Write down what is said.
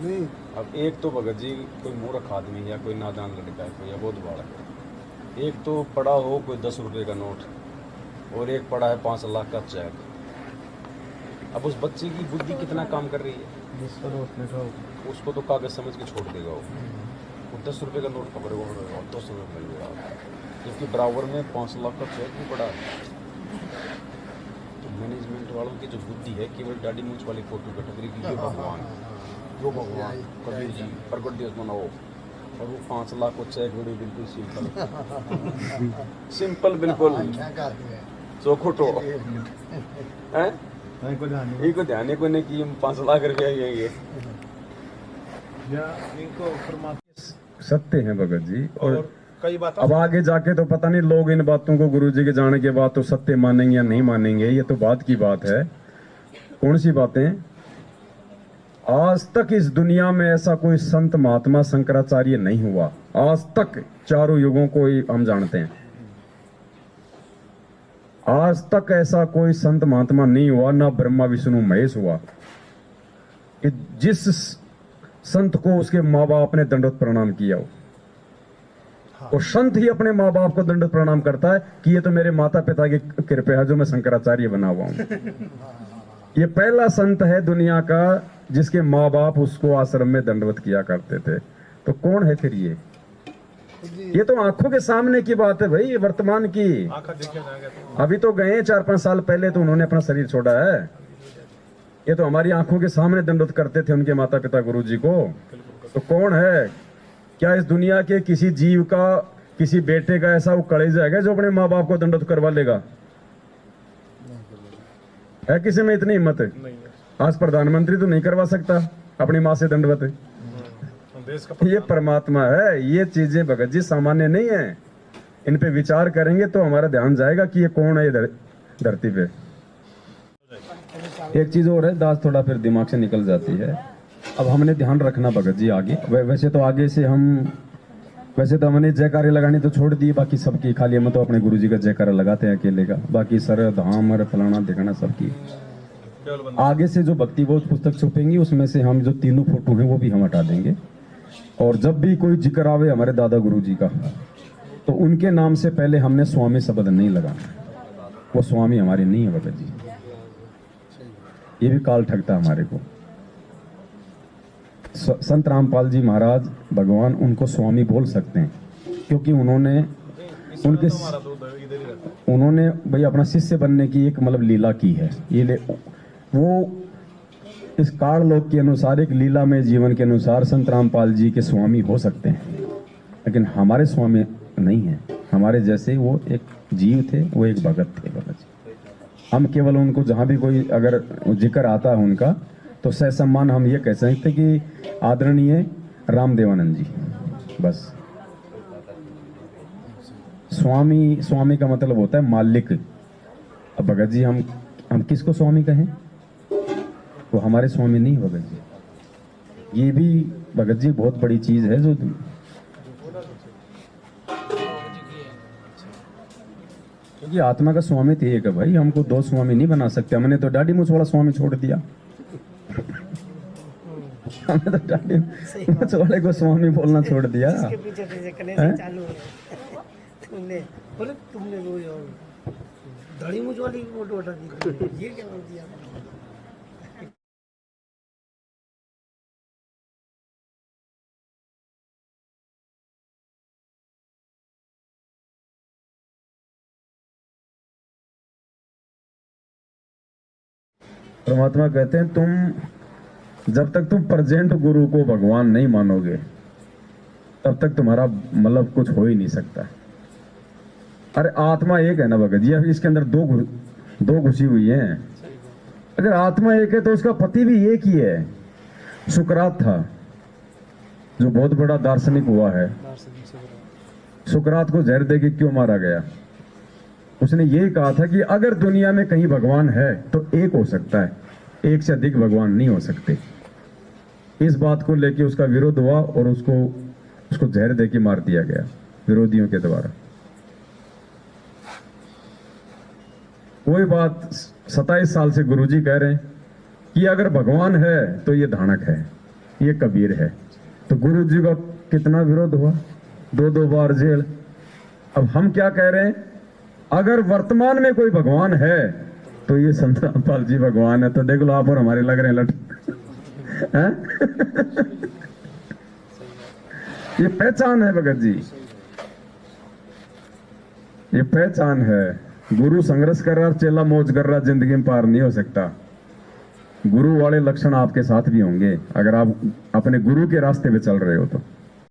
नहीं। अब एक तो भगत जी कोई मूर्ख आदमी या कोई नादान लड़का है कोई या बहुत बड़ा है, एक तो पड़ा हो कोई 10 रुपए का नोट और एक पड़ा है 5 लाख का चेक। अब उस बच्चे की बुद्धि कितना काम कर रही है, उसको तो कागज समझ के छोड़ देगा वो 10 रुपए का नोट खबर वो 200 रुपये मिल गया, जबकि बराबर में 5 लाख का चेक भी पड़ा है। तो मैनेजमेंट वालों की जो बुद्धि है केवल दाढ़ी मूंछ वाली फोटो कैटेगरी की, ये भगवान कबीर जी प्रगट दिवस मनाओ, और वो 5 लाख को चेक वीडियो बिल्कुल सिंपल सिंपल बिल्कुल चौखोटो है, इनको ध्यान को नहीं कि 5 लाख रुपया ये इनको परमात्मा सत्य है भगत जी। और कई बात अब आगे जाके तो पता नहीं लोग इन बातों को गुरु जी के जाने के बाद तो सत्य मानेंगे या नहीं मानेंगे, ये तो बात की बात है। कौन सी बातें? आज तक इस दुनिया में ऐसा कोई संत महात्मा शंकराचार्य नहीं हुआ, आज तक चारों युगों को ही हम जानते हैं। आज तक ऐसा कोई संत महात्मा नहीं हुआ, ना ब्रह्मा विष्णु महेश हुआ कि जिस संत को उसके माँ बाप ने दंडवत प्रणाम किया हो। और संत ही अपने माँ बाप को दंडवत प्रणाम करता है कि ये तो मेरे माता पिता की कृपा है जो मैं शंकराचार्य बना हुआ हूं। ये पहला संत है दुनिया का जिसके माँ बाप उसको आश्रम में दंडवत किया करते थे। तो कौन है फिर ये तो आंखों के सामने की बात है भाई, ये वर्तमान की। अभी तो गए 4-5 साल पहले तो उन्होंने अपना शरीर छोड़ा है, ये तो हमारी आंखों के सामने दंडवत करते थे उनके माता पिता गुरु जी को। तो कौन है? क्या इस दुनिया के किसी जीव का, किसी बेटे का ऐसा वो कलेजा है जो अपने माँ बाप को दंडवत करवा लेगा? है किसी में इतनी हिम्मत? आज प्रधानमंत्री तो नहीं करवा सकता अपनी माँ से दंडवत। ये परमात्मा है। ये चीजें भगत जी सामान्य नहीं है, इन पे विचार करेंगे तो हमारा ध्यान जाएगा कि ये कौन है धरती पे। एक चीज और है, दास थोड़ा फिर दिमाग से निकल जाती है। अब हमने ध्यान रखना भगत जी आगे, वैसे तो आगे से वैसे तो हमने जयकारे लगानी तो छोड़ दिए बाकी सबकी, खाली हम तो अपने गुरु जी का जयकारा लगाते हैं अकेले का, बाकी सर धाम और फलाना दिखाना सबकी। आगे से जो भक्ति बोध पुस्तक छुपेंगी उसमें से हम जो तीनों फोटो हैं वो भी हम हटा देंगे। और जब भी कोई जिक्र आवे हमारे दादा गुरु जी का तो उनके नाम से पहले हमने स्वामी शब्द नहीं लगाना, वो स्वामी हमारे नहीं है भगत जी। ये भी काल ठगता हमारे को। संत रामपाल जी महाराज भगवान उनको स्वामी बोल सकते हैं क्योंकि उन्होंने भाई अपना शिष्य बनने की एक मतलब लीला की है। ये वो इस काल लोक के अनुसार एक लीला में जीवन के अनुसार संत रामपाल जी के स्वामी हो सकते हैं, लेकिन हमारे स्वामी नहीं है। हमारे जैसे वो एक जीव थे, वो एक भगत थे भगत जी। हम केवल उनको जहां भी कोई अगर जिक्र आता है उनका तो सहसम्मान हम ये कह सकते कि आदरणीय रामदेवानंद जी, बस। स्वामी का मतलब होता है मालिक। अब भगत जी हम किसको स्वामी कहें? वो हमारे स्वामी नहीं भगत जी। ये भी भगत जी बहुत बड़ी चीज है जो क्योंकि आत्मा का स्वामी तो एक है भाई, हमको 2 स्वामी नहीं बना सकते। हमने तो दाढ़ी मूंछ वाला स्वामी छोड़ दिया हमने तो दाढ़ी मूंछ वाले को स्वामी बोलना छोड़ दिया। इसके पीछे चालू है तुमने वो दाढ़ी मूंछ वाली फोटो हटा दी, ये क्या बोल दिया? परमात्मा कहते हैं जब तक तुम प्रेजेंट गुरु को भगवान नहीं मानोगे तब तक तुम्हारा मतलब कुछ हो ही नहीं सकता। अरे आत्मा एक है ना भगत जी, अभी इसके अंदर दो घुसी हुई हैं। अगर आत्मा एक है तो उसका पति भी एक ही है। सुकरात था जो बहुत बड़ा दार्शनिक हुआ है, सुकरात को जहर देके क्यों मारा गया? उसने यही कहा था कि अगर दुनिया में कहीं भगवान है तो एक हो सकता है, एक से अधिक भगवान नहीं हो सकते। इस बात को लेके उसका विरोध हुआ और उसको जहर देके मार दिया गया विरोधियों के द्वारा। वही बात 27 साल से गुरुजी कह रहे हैं कि अगर भगवान है तो ये धानक है, ये कबीर है। तो गुरु जी का कितना विरोध हुआ, 2-2 बार जेल। अब हम क्या कह रहे हैं, अगर वर्तमान में कोई भगवान है तो ये संत रामपाल जी भगवान है। तो देख लो आप और हमारे लग रहे हैं लट हैं? ये पहचान है भगत जी, ये पहचान है। गुरु संघर्ष कर रहा, चेला मौज कर रहा, जिंदगी में पार नहीं हो सकता। गुरु वाले लक्षण आपके साथ भी होंगे अगर आप अपने गुरु के रास्ते पे चल रहे हो तो।